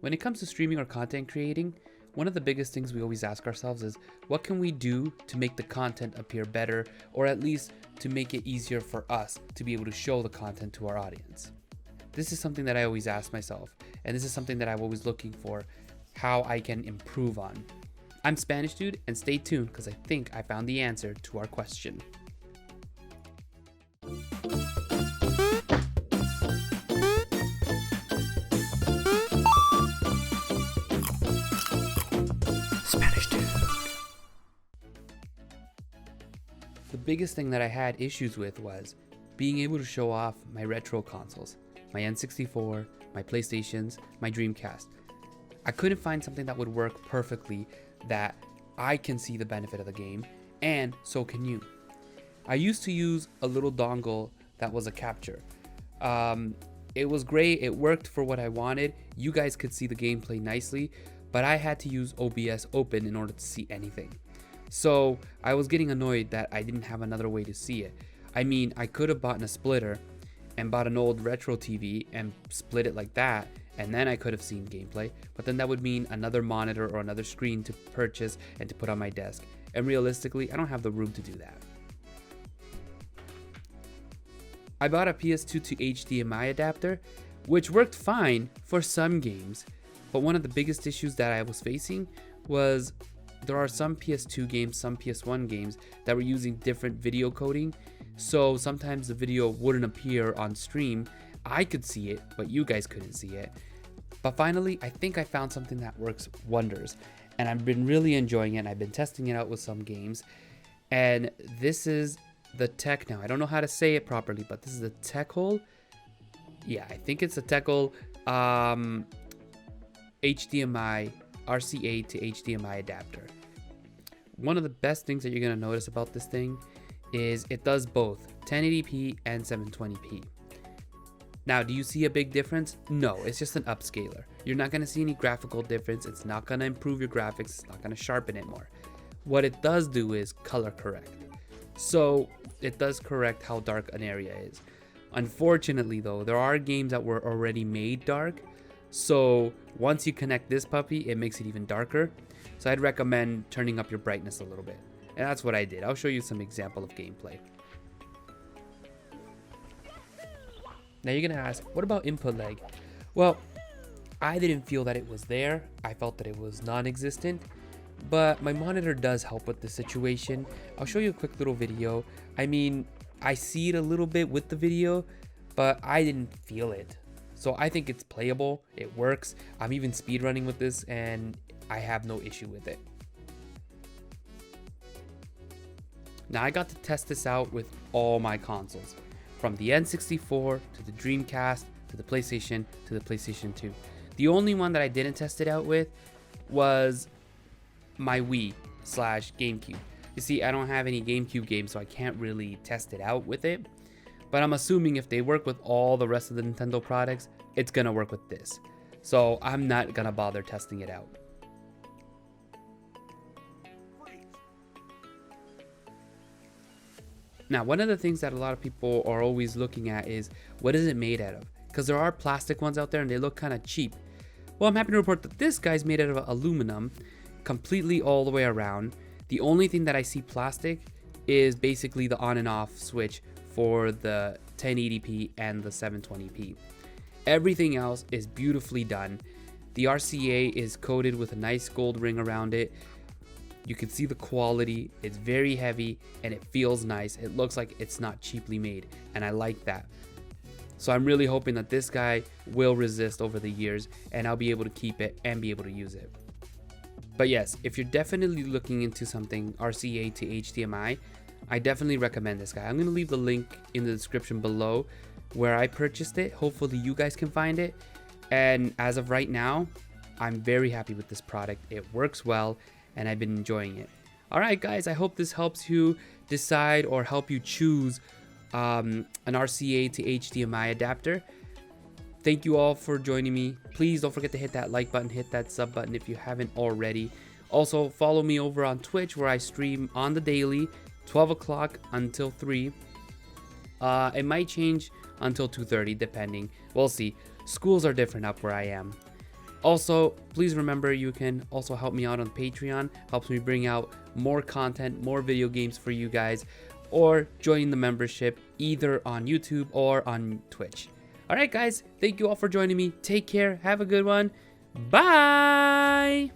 When it comes to streaming or content creating, one of the biggest things we always ask ourselves is what can we do to make the content appear better, or at least to make it easier for us to be able to show the content to our audience? This is something that I always ask myself, and this is something that I'm always looking for how I can improve on. I'm Spanish Dude, and stay tuned because I think I found the answer to our question. Spanish Dude. The biggest thing that I had issues with was being able to show off my retro consoles, my N64, my PlayStations, my Dreamcast. I couldn't find something that would work perfectly that I can see the benefit of the game, and so can you. I used to use a little dongle that was a capture. It was great, it worked for what I wanted. You guys could see the gameplay nicely, but I had to use OBS Open in order to see anything. So I was getting annoyed that I didn't have another way to see it. I mean, I could have bought a splitter and bought an old retro TV and split it like that, and then I could have seen gameplay, but then that would mean another monitor or another screen to purchase and to put on my desk. And realistically, I don't have the room to do that. I bought a PS2 to HDMI adapter, which worked fine for some games, but one of the biggest issues that I was facing was there are some PS2 games, some PS1 games that were using different video coding, so sometimes the video wouldn't appear on stream. I could see it, but you guys couldn't see it. But finally, I think I found something that works wonders, and I've been really enjoying it, and I've been testing it out with some games, and this is the Techno. I don't know how to say it properly, but this is the Techhole. Yeah, I think it's a Techhole HDMI, RCA to HDMI adapter. One of the best things that you're gonna notice about this thing is it does both 1080p and 720p. Now, do you see a big difference? No, it's just an upscaler. You're not gonna see any graphical difference. It's not gonna improve your graphics. It's not gonna sharpen it more. What it does do is color correct. So it does correct how dark an area is. Unfortunately though, there are games that were already made dark. So once you connect this puppy, it makes it even darker. So I'd recommend turning up your brightness a little bit. And that's what I did. I'll show you some example of gameplay. Now you're gonna ask, what about input lag? Well, I didn't feel that it was there. I felt that it was non-existent, but my monitor does help with the situation. I'll show you a quick little video. I mean, I see it a little bit with the video, but I didn't feel it. So I think it's playable, it works. I'm even speedrunning with this and I have no issue with it. Now I got to test this out with all my consoles, from the N64 to the Dreamcast to the PlayStation to the PlayStation 2. The only one that I didn't test it out with was my Wii/GameCube. You see, I don't have any GameCube games, so I can't really test it out with it. But I'm assuming if they work with all the rest of the Nintendo products, it's gonna work with this. So I'm not gonna bother testing it out. Now, one of the things that a lot of people are always looking at is what is it made out of? Because there are plastic ones out there and they look kind of cheap. Well, I'm happy to report that this guy's made out of aluminum, completely all the way around. The only thing that I see plastic is basically the on and off switch for the 1080p and the 720p. Everything else is beautifully done. The RCA is coated with a nice gold ring around it. You can see the quality, it's very heavy and it feels nice. It looks like it's not cheaply made and I like that. So I'm really hoping that this guy will resist over the years and I'll be able to keep it and be able to use it. But yes, if you're definitely looking into something RCA to HDMI, I definitely recommend this guy. I'm gonna leave the link in the description below where I purchased it. Hopefully you guys can find it. And as of right now, I'm very happy with this product. It works well and I've been enjoying it. All right, guys, I hope this helps you decide or help you choose an RCA to HDMI adapter. Thank you all for joining me. Please don't forget to hit that like button, hit that sub button if you haven't already. Also, follow me over on Twitch where I stream on the daily, 12 o'clock until 3. It might change until 2:30 depending. We'll see. Schools are different up where I am. Also, please remember you can also help me out on Patreon. Helps me bring out more content, more video games for you guys, or join the membership either on YouTube or on Twitch. All right, guys, thank you all for joining me. Take care. Have a good one. Bye.